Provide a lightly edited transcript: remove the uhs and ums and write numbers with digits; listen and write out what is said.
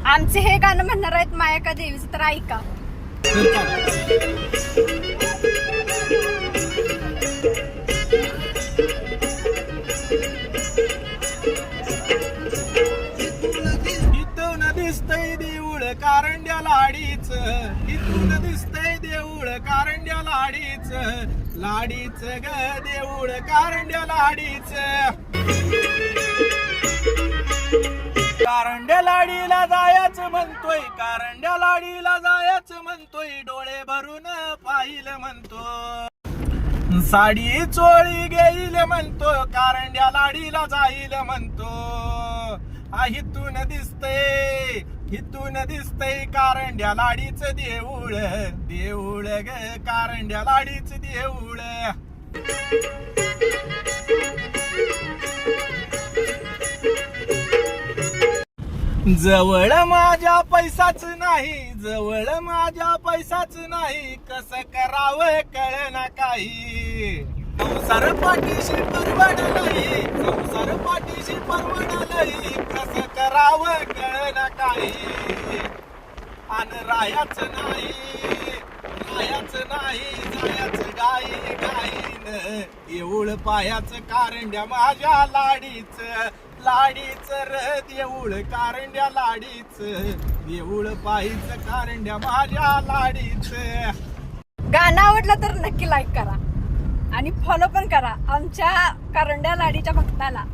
आमचे हे गाणं म्हणणार आहेत मायाका देवीचं, तर ऐका. इथून दिसतंय देऊळ कारंड्या लाडीच, इथून दिसतंय देऊळ कारंड्या लाडीच, लाडीच ग देऊळ कारंड्या लाडीच. कारंड्या लाडीला जायचं म्हणतोय, कारंड्या लाडीला जायचं म्हणतोय, डोळे भरून पाहिलं म्हणतो, साडी चोळी घेईल म्हणतो, कारंड्या लाडीला जाईल म्हणतो. हितून दिसतंय, हितून दिसतंय कारंड्या लाडीच देऊळ, देऊळ ग कारंड्या लाडीच देऊळ. जवळ माझ्या पैसाच नाही, जवळ माझ्या पैसाच नाही, कसं करावं कळना काही. संसार पाठीशी परवड नाही, संसार पाठीशी परवड नाही, कसं करावं कळना काही. आणि रायाच नाही, रायाच नाही, जायाच गाई गाईन, देऊळ पायाच कारंड्या माझ्या लाडीच, लाडीच र देऊळ कारंड्या लाडीच, देऊळ पायीच कारंड्या माझ्या लाडीच. गाणं आवडलं तर नक्की लाईक करा आणि फॉलो पण करा आमच्या कारंड्या लाडीच्या भक्ताला.